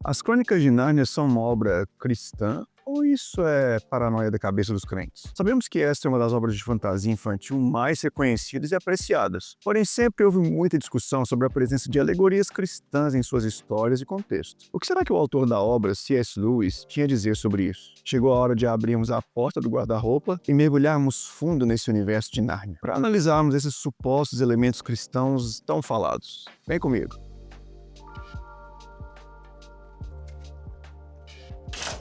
As Crônicas de Nárnia são uma obra cristã ou isso é paranoia da cabeça dos crentes? Sabemos que esta é uma das obras de fantasia infantil mais reconhecidas e apreciadas, porém sempre houve muita discussão sobre a presença de alegorias cristãs em suas histórias e contextos. O que será que o autor da obra, C.S. Lewis, tinha a dizer sobre isso? Chegou a hora de abrirmos a porta do guarda-roupa e mergulharmos fundo nesse universo de Nárnia, para analisarmos esses supostos elementos cristãos tão falados. Vem comigo.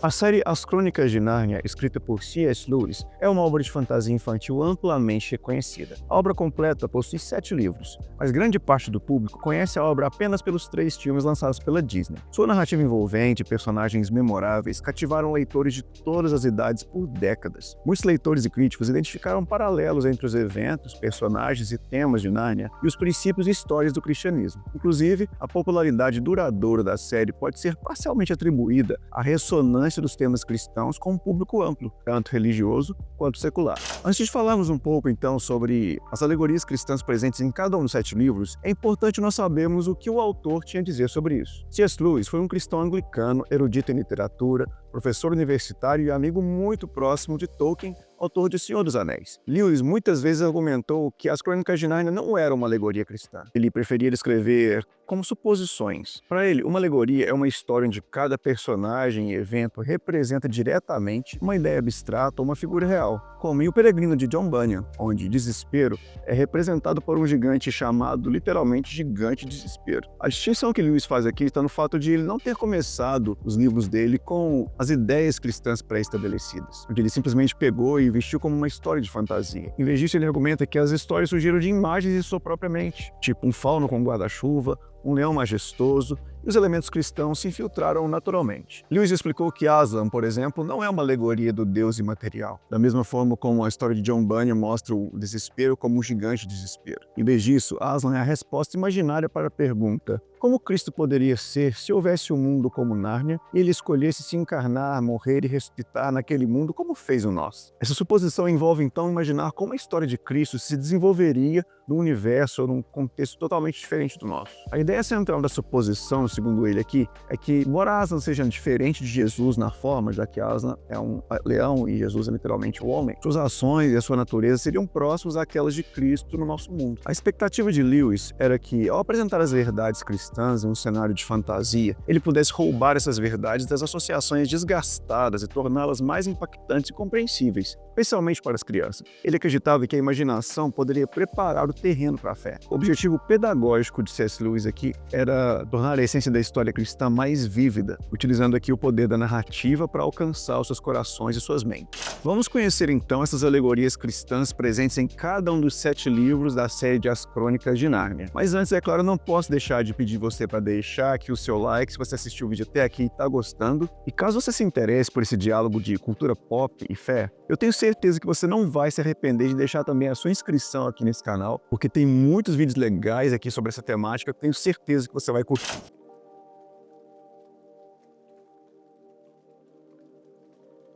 A série As Crônicas de Nárnia, escrita por C.S. Lewis, é uma obra de fantasia infantil amplamente reconhecida. A obra completa possui 7 livros, mas grande parte do público conhece a obra apenas pelos 3 filmes lançados pela Disney. Sua narrativa envolvente e personagens memoráveis cativaram leitores de todas as idades por décadas. Muitos leitores e críticos identificaram paralelos entre os eventos, personagens e temas de Nárnia e os princípios e histórias do cristianismo. Inclusive, a popularidade duradoura da série pode ser parcialmente atribuída à ressonância dos temas cristãos com um público amplo, tanto religioso quanto secular. Antes de falarmos um pouco, então, sobre as alegorias cristãs presentes em cada um dos 7 livros, é importante nós sabermos o que o autor tinha a dizer sobre isso. C.S. Lewis foi um cristão anglicano, erudito em literatura, professor universitário e amigo muito próximo de Tolkien, autor de Senhor dos Anéis. Lewis muitas vezes argumentou que as Crônicas de Nárnia não eram uma alegoria cristã. Ele preferia escrever como suposições. Para ele, uma alegoria é uma história onde cada personagem e evento representa diretamente uma ideia abstrata ou uma figura real, como em O Peregrino de John Bunyan, onde desespero é representado por um gigante chamado literalmente Gigante Desespero. A distinção que Lewis faz aqui está no fato de ele não ter começado os livros dele com as ideias cristãs pré-estabelecidas, onde ele simplesmente pegou e vestiu como uma história de fantasia. Em vez disso, ele argumenta que as histórias surgiram de imagens em sua própria mente, tipo um fauno com guarda-chuva, um leão majestoso, e os elementos cristãos se infiltraram naturalmente. Lewis explicou que Aslan, por exemplo, não é uma alegoria do Deus imaterial, da mesma forma como a história de John Bunyan mostra o desespero como um gigante desespero. Em vez disso, Aslan é a resposta imaginária para a pergunta: como Cristo poderia ser se houvesse um mundo como Nárnia e ele escolhesse se encarnar, morrer e ressuscitar naquele mundo como fez o nosso? Essa suposição envolve então imaginar como a história de Cristo se desenvolveria num universo ou num contexto totalmente diferente do nosso. A ideia central da suposição, segundo ele aqui, é que, embora Aslan seja diferente de Jesus na forma, já que Aslan é um leão e Jesus é literalmente o homem, suas ações e a sua natureza seriam próximos àquelas de Cristo no nosso mundo. A expectativa de Lewis era que, ao apresentar as verdades cristãs em um cenário de fantasia, ele pudesse roubar essas verdades das associações desgastadas e torná-las mais impactantes e compreensíveis, especialmente para as crianças. Ele acreditava que a imaginação poderia preparar o terreno para a fé. O objetivo pedagógico de C.S. Lewis aqui era tornar a essência da história cristã mais vívida, utilizando aqui o poder da narrativa para alcançar os seus corações e suas mentes. Vamos conhecer então essas alegorias cristãs presentes em cada um dos 7 livros da série de As Crônicas de Nárnia. Mas antes, é claro, eu não posso deixar de pedir você para deixar aqui o seu like se você assistiu o vídeo até aqui e está gostando. E caso você se interesse por esse diálogo de cultura pop e fé, eu tenho certeza que você não vai se arrepender de deixar também a sua inscrição aqui nesse canal, porque tem muitos vídeos legais aqui sobre essa temática, eu tenho certeza que você vai curtir.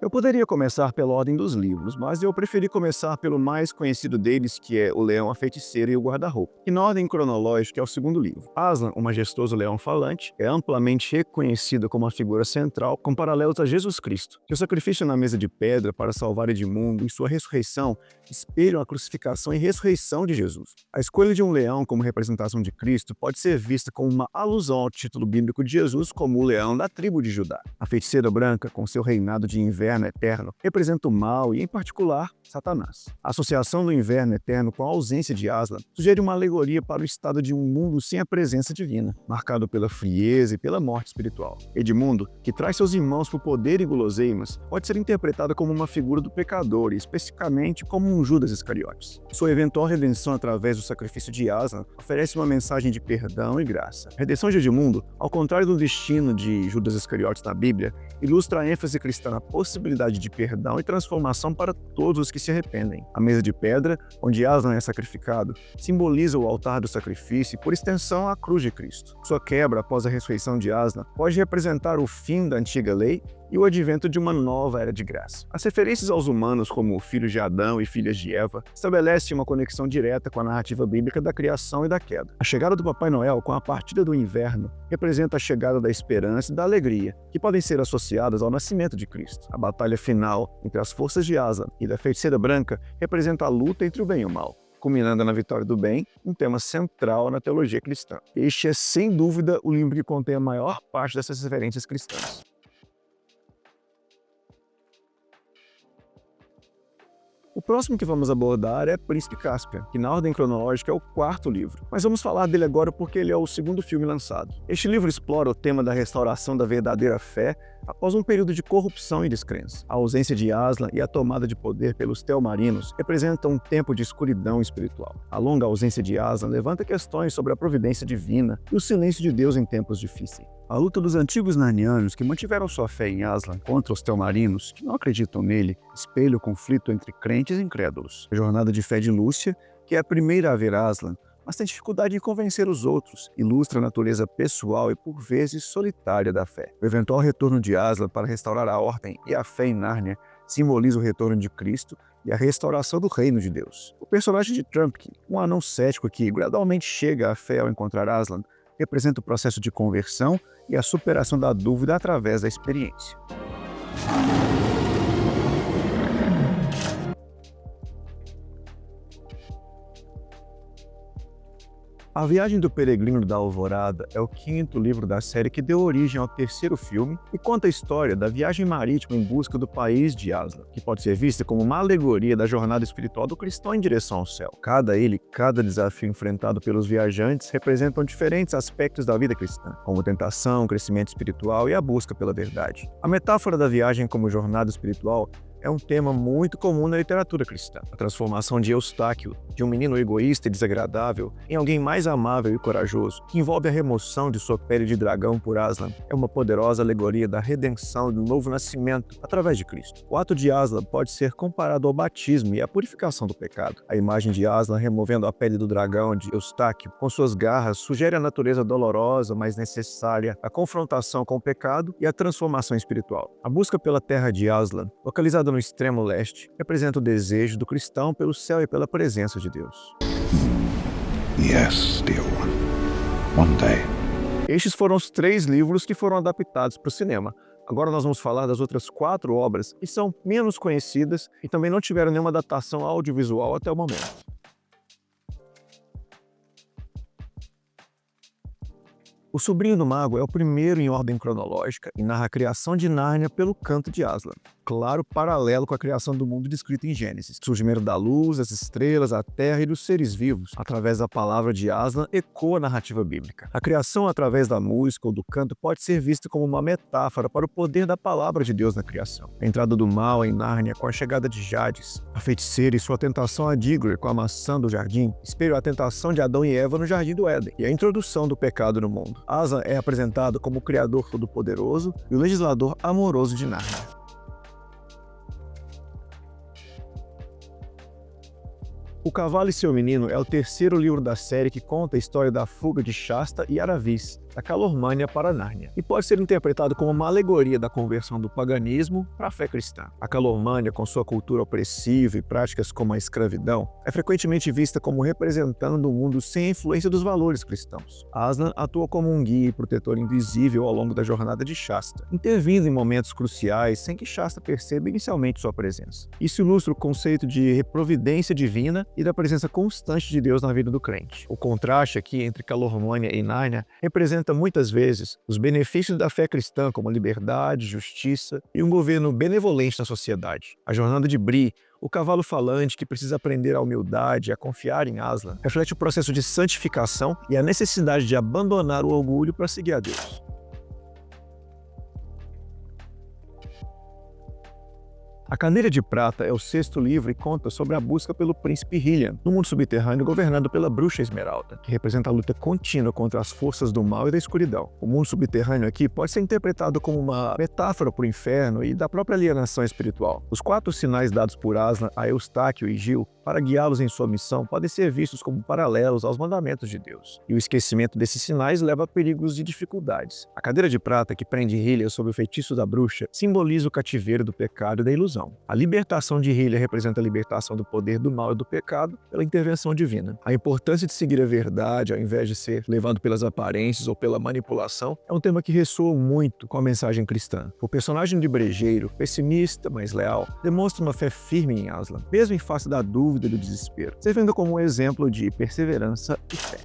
Eu poderia começar pela ordem dos livros, mas eu preferi começar pelo mais conhecido deles, que é O Leão, a Feiticeira e o Guarda-Roupa, que na ordem cronológica é o segundo livro. Aslan, o majestoso leão falante, é amplamente reconhecido como uma figura central com paralelos a Jesus Cristo. Seu sacrifício na mesa de pedra para salvar Edmundo e sua ressurreição espelham a crucificação e ressurreição de Jesus. A escolha de um leão como representação de Cristo pode ser vista como uma alusão ao título bíblico de Jesus como o leão da tribo de Judá. A feiticeira branca, com seu reinado de inverno eterno, representa o mal e, em particular, Satanás. A associação do inverno eterno com a ausência de Aslan sugere uma alegoria para o estado de um mundo sem a presença divina, marcado pela frieza e pela morte espiritual. Edmundo, que traz seus irmãos por poder e guloseimas, pode ser interpretado como uma figura do pecador e, especificamente, como um Judas Iscariotes. Sua eventual redenção através do sacrifício de Aslan oferece uma mensagem de perdão e graça. A redenção de Edmundo, ao contrário do destino de Judas Iscariotes na Bíblia, ilustra a ênfase cristã na possibilidade de perdão e transformação para todos os que se arrependem. A mesa de pedra, onde Aslan é sacrificado, simboliza o altar do sacrifício e, por extensão, a cruz de Cristo. Sua quebra após a ressurreição de Aslan pode representar o fim da antiga lei e o advento de uma nova era de graça. As referências aos humanos como filhos de Adão e filhas de Eva estabelecem uma conexão direta com a narrativa bíblica da criação e da queda. A chegada do Papai Noel com a partida do inverno representa a chegada da esperança e da alegria, que podem ser associadas ao nascimento de Cristo. A batalha final entre as forças de Aslan e da Feiticeira Branca representa a luta entre o bem e o mal, culminando na vitória do bem, um tema central na teologia cristã. Este é, sem dúvida, o livro que contém a maior parte dessas referências cristãs. O próximo que vamos abordar é Príncipe Caspian, que na ordem cronológica é o quarto livro. Mas vamos falar dele agora porque ele é o segundo filme lançado. Este livro explora o tema da restauração da verdadeira fé após um período de corrupção e descrença. A ausência de Aslan e a tomada de poder pelos Telmarinos representam um tempo de escuridão espiritual. A longa ausência de Aslan levanta questões sobre a providência divina e o silêncio de Deus em tempos difíceis. A luta dos antigos narnianos que mantiveram sua fé em Aslan contra os Telmarinos, que não acreditam nele, espelha o conflito entre crentes e incrédulos. A jornada de fé de Lúcia, que é a primeira a ver Aslan, mas tem dificuldade em convencer os outros, ilustra a natureza pessoal e por vezes solitária da fé. O eventual retorno de Aslan para restaurar a ordem e a fé em Nárnia simboliza o retorno de Cristo e a restauração do reino de Deus. O personagem de Trumpkin, um anão cético que gradualmente chega à fé ao encontrar Aslan, representa o processo de conversão e a superação da dúvida através da experiência. A Viagem do Peregrino da Alvorada é o quinto livro da série que deu origem ao terceiro filme e conta a história da viagem marítima em busca do país de Aslan, que pode ser vista como uma alegoria da jornada espiritual do cristão em direção ao céu. Cada desafio enfrentado pelos viajantes representam diferentes aspectos da vida cristã, como tentação, crescimento espiritual e a busca pela verdade. A metáfora da viagem como jornada espiritual é um tema muito comum na literatura cristã. A transformação de Eustáquio, de um menino egoísta e desagradável, em alguém mais amável e corajoso, que envolve a remoção de sua pele de dragão por Aslan, é uma poderosa alegoria da redenção e do novo nascimento através de Cristo. O ato de Aslan pode ser comparado ao batismo e à purificação do pecado. A imagem de Aslan removendo a pele do dragão de Eustáquio com suas garras sugere a natureza dolorosa, mas necessária, a confrontação com o pecado e a transformação espiritual. A busca pela terra de Aslan, localizada no extremo leste, representa o desejo do cristão pelo céu e pela presença de Deus. Yes, dear one day. Estes foram os 3 livros que foram adaptados para o cinema. Agora nós vamos falar das outras 4 obras que são menos conhecidas e também não tiveram nenhuma adaptação audiovisual até o momento. O Sobrinho do Mago é o primeiro em ordem cronológica e narra a criação de Nárnia pelo canto de Aslan. Claro, paralelo com a criação do mundo descrito em Gênesis. O surgimento da luz, as estrelas, a terra e dos seres vivos, através da palavra de Aslan, ecoa a narrativa bíblica. A criação através da música ou do canto pode ser vista como uma metáfora para o poder da palavra de Deus na criação. A entrada do mal em Nárnia com a chegada de Jades, a feiticeira e sua tentação a Diggory com a maçã do jardim, espelham a tentação de Adão e Eva no jardim do Éden e a introdução do pecado no mundo. Aslan é apresentado como o criador todo-poderoso e o legislador amoroso de Nárnia. O Cavalo e Seu Menino é o terceiro livro da série que conta a história da fuga de Shasta e Aravis, da Calormânia para Nárnia, e pode ser interpretado como uma alegoria da conversão do paganismo para a fé cristã. A Calormânia, com sua cultura opressiva e práticas como a escravidão, é frequentemente vista como representando um mundo sem a influência dos valores cristãos. Aslan atua como um guia e protetor invisível ao longo da jornada de Shasta, intervindo em momentos cruciais sem que Shasta perceba inicialmente sua presença. Isso ilustra o conceito de providência divina e da presença constante de Deus na vida do crente. O contraste aqui entre Calormânia e Nárnia representa muitas vezes os benefícios da fé cristã, como liberdade, justiça e um governo benevolente na sociedade. A jornada de Bree, o cavalo falante que precisa aprender a humildade e a confiar em Aslan, reflete o processo de santificação e a necessidade de abandonar o orgulho para seguir a Deus. A Candeia de Prata é o sexto livro e conta sobre a busca pelo príncipe Hylian, no mundo subterrâneo governado pela Bruxa Esmeralda, que representa a luta contínua contra as forças do mal e da escuridão. O mundo subterrâneo aqui pode ser interpretado como uma metáfora para o inferno e da própria alienação espiritual. Os 4 sinais dados por Aslan a Eustáquio e Gil para guiá-los em sua missão podem ser vistos como paralelos aos mandamentos de Deus. E o esquecimento desses sinais leva a perigos e dificuldades. A cadeira de prata que prende Hylia sob o feitiço da bruxa simboliza o cativeiro do pecado e da ilusão. A libertação de Hylia representa a libertação do poder do mal e do pecado pela intervenção divina. A importância de seguir a verdade ao invés de ser levado pelas aparências ou pela manipulação é um tema que ressoa muito com a mensagem cristã. O personagem de brejeiro, pessimista, mas leal, demonstra uma fé firme em Aslan, mesmo em face da dúvida e do desespero, servindo como um exemplo de perseverança e fé.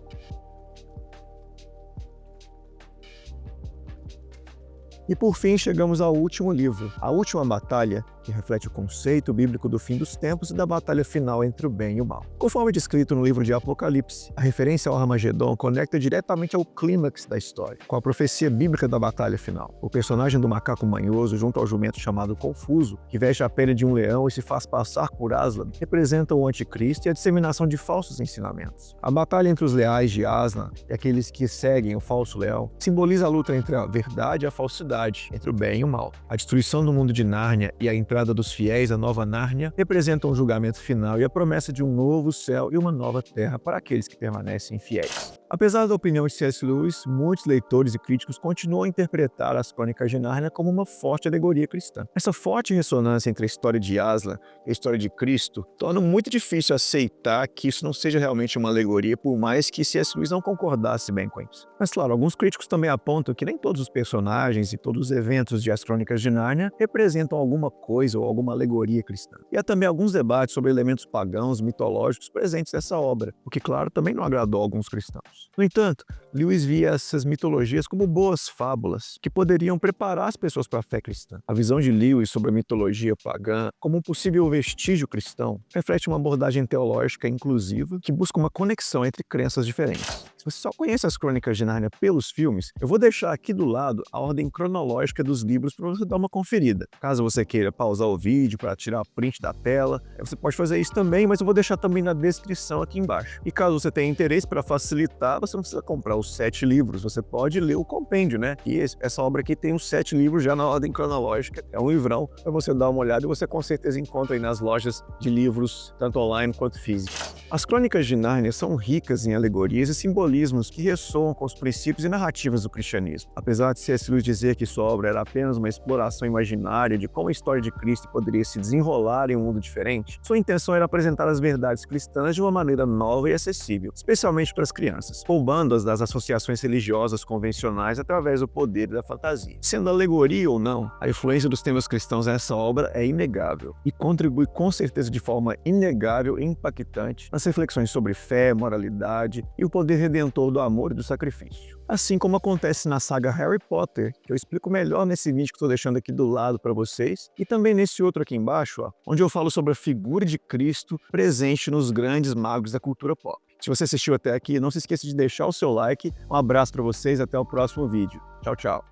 E por fim chegamos ao último livro, A Última Batalha, que reflete o conceito bíblico do fim dos tempos e da batalha final entre o bem e o mal. Conforme descrito no livro de Apocalipse, a referência ao Armagedon conecta diretamente ao clímax da história, com a profecia bíblica da batalha final. O personagem do macaco manhoso junto ao jumento chamado Confuso, que veste a pele de um leão e se faz passar por Aslan, representa o anticristo e a disseminação de falsos ensinamentos. A batalha entre os leais de Aslan e aqueles que seguem o falso leão simboliza a luta entre a verdade e a falsidade, entre o bem e o mal. A destruição do mundo de Nárnia e a entrada dos fiéis à nova Nárnia representam o julgamento final e a promessa de um novo céu e uma nova terra para aqueles que permanecem fiéis. Apesar da opinião de C.S. Lewis, muitos leitores e críticos continuam a interpretar as Crônicas de Nárnia como uma forte alegoria cristã. Essa forte ressonância entre a história de Aslan e a história de Cristo torna muito difícil aceitar que isso não seja realmente uma alegoria, por mais que C.S. Lewis não concordasse bem com isso. Mas claro, alguns críticos também apontam que nem todos os personagens e todos os eventos de As Crônicas de Nárnia representam alguma coisa ou alguma alegoria cristã. E há também alguns debates sobre elementos pagãos, mitológicos presentes nessa obra, o que, claro, também não agradou a alguns cristãos. No entanto, Lewis via essas mitologias como boas fábulas que poderiam preparar as pessoas para a fé cristã. A visão de Lewis sobre a mitologia pagã como um possível vestígio cristão reflete uma abordagem teológica inclusiva que busca uma conexão entre crenças diferentes. Se você só conhece as Crônicas de Nárnia pelos filmes, eu vou deixar aqui do lado a ordem cronológica dos livros para você dar uma conferida. Caso você queira pausar o vídeo para tirar print da tela, você pode fazer isso também, mas eu vou deixar também na descrição aqui embaixo. E caso você tenha interesse, para facilitar, você não precisa comprar os 7 livros, você pode ler o compêndio, né? E essa obra aqui tem os 7 livros já na ordem cronológica, é um livrão para você dar uma olhada e você com certeza encontra aí nas lojas de livros, tanto online quanto físicos. As Crônicas de Nárnia são ricas em alegorias e simbolismos que ressoam com os princípios e narrativas do cristianismo. Apesar de C.S. Lewis dizer que sua obra era apenas uma exploração imaginária de como a história de Cristo poderia se desenrolar em um mundo diferente, sua intenção era apresentar as verdades cristãs de uma maneira nova e acessível, especialmente para as crianças, roubando-as das associações religiosas convencionais através do poder da fantasia. Sendo alegoria ou não, a influência dos temas cristãos nessa obra é inegável e contribui com certeza de forma inegável e impactante nas reflexões sobre fé, moralidade e o poder redentor do amor e do sacrifício. Assim como acontece na saga Harry Potter, que eu explico melhor nesse vídeo que estou deixando aqui do lado para vocês, e também nesse outro aqui embaixo, onde eu falo sobre a figura de Cristo presente nos grandes magos da cultura pop. Se você assistiu até aqui, não se esqueça de deixar o seu like. Um abraço para vocês, até o próximo vídeo. Tchau, tchau.